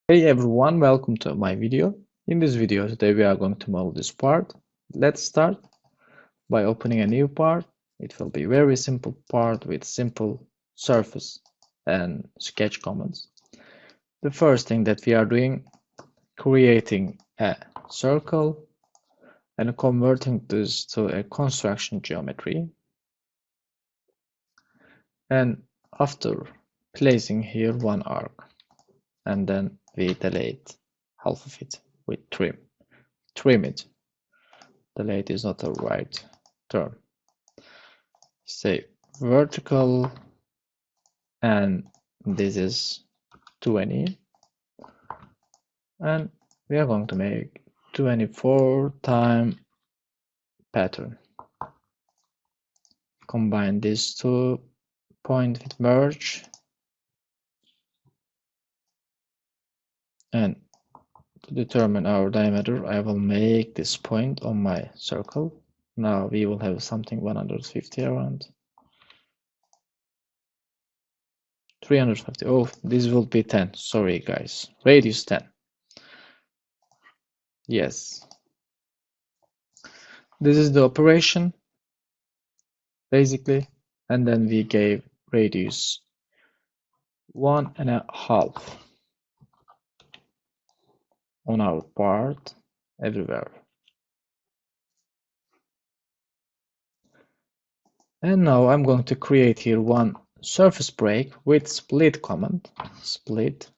Hey everyone, welcome to my video. In this video today we are going to model this part. Let's start by opening a new part. It will be very simple part with simple surface and sketch commands. The first thing that we are doing, creating a circle and converting this to a construction geometry. And after placing here one arc, and then we delete half of it with trim it. Delete is not the right term. Say vertical, and this is 20, and we are going to make 24 time pattern. Combine these 2 points with merge, and to determine our diameter I will make this point on my circle. Now we will have something 150 around 350. Oh, this will be 10. Sorry guys, radius 10. Yes, this is the operation basically, and then we gave radius 1.5 on our part everywhere. And now I'm going to create here one surface break with split command. Split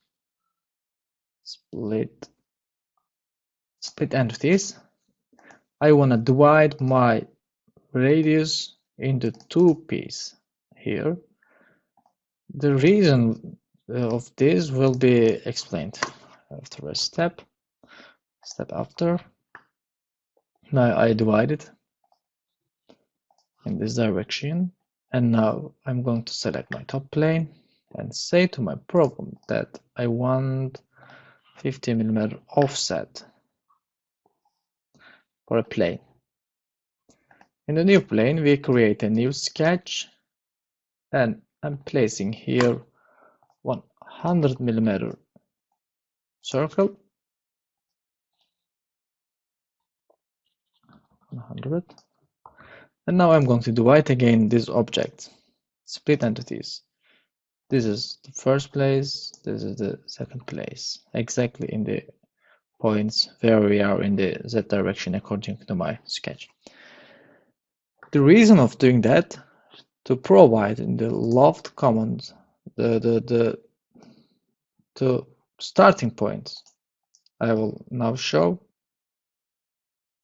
entities. I want to divide my radius into 2 pieces here. The reason of this will be explained after a step after. Now I divide it in this direction, and now I'm going to select my top plane and say to my program that I want 50 mm offset for a plane. In the new plane we create a new sketch, and I'm placing here 100 mm circle, 100, and now I'm going to divide again this object, split entities. This is the first place, this is the second place, exactly in the points where we are in the Z direction according to my sketch. The reason of doing that, to provide in the loft command the starting points. I will now show.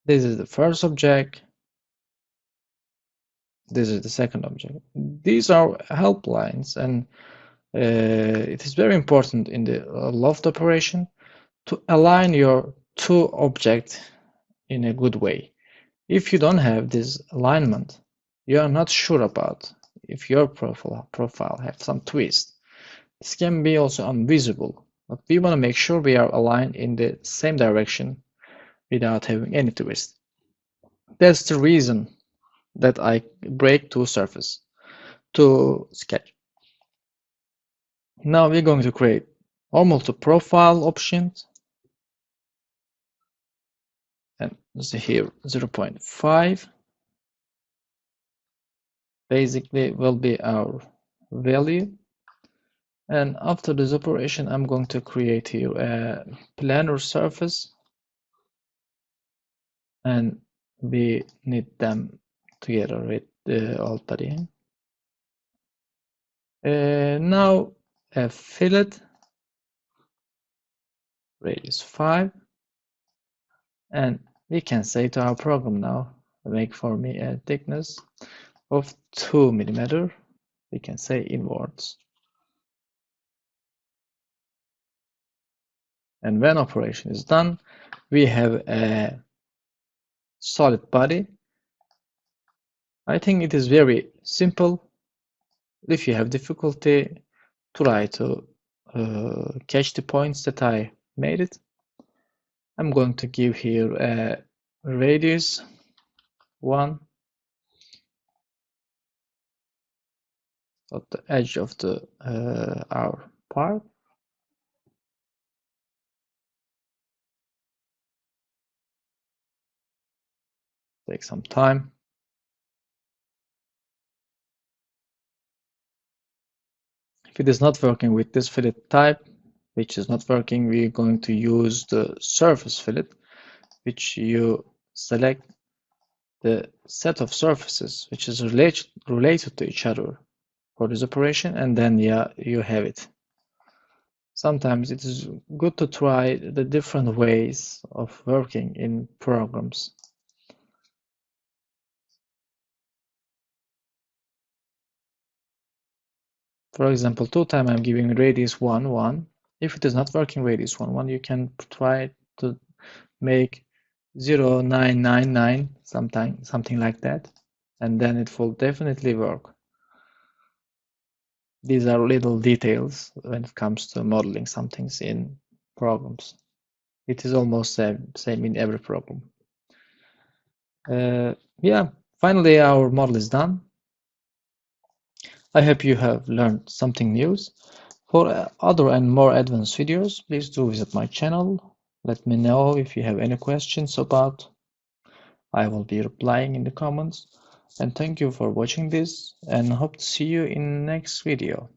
This is the first object. This is the second object. These are help lines, and it is very important in the loft operation to align your 2 objects in a good way. If you don't have this alignment, you are not sure about if your profile have some twist. This can be also invisible, but we want to make sure we are aligned in the same direction without having any twist. That's the reason that I break 2 surfaces to sketch. Now we're going to create normal to profile options, and here 0.5 basically will be our value. And after this operation I'm going to create here a planar surface, and we need them together with the alt body. Now a fillet radius 5, and we can say to our program now, make for me a thickness of 2 mm. We can say inwards, and when operation is done we have a solid body. I think it is very simple. If you have difficulty, try to catch the points that I made it. I'm going to give here a radius 1 at the edge of the our part, Take some time. If it is not working with this fillet type, which is not working, we're going to use the surface fillet, which you select the set of surfaces which is related to each other for this operation, and then yeah, you have it. Sometimes it is good to try the different ways of working in programs. For example, 2 time I'm giving radius 1, 1. If it is not working radius 1, 1, you can try to make 0, 9, 9, 9, something like that, and then it will definitely work. These are little details when it comes to modeling some things in programs. It is almost same in every program. Yeah, finally our model is done. I hope you have learned something new. For other and more advanced videos, please do visit my channel. Let me know if you have any questions about. I will be replying in the comments. And thank you for watching this, and hope to see you in next video.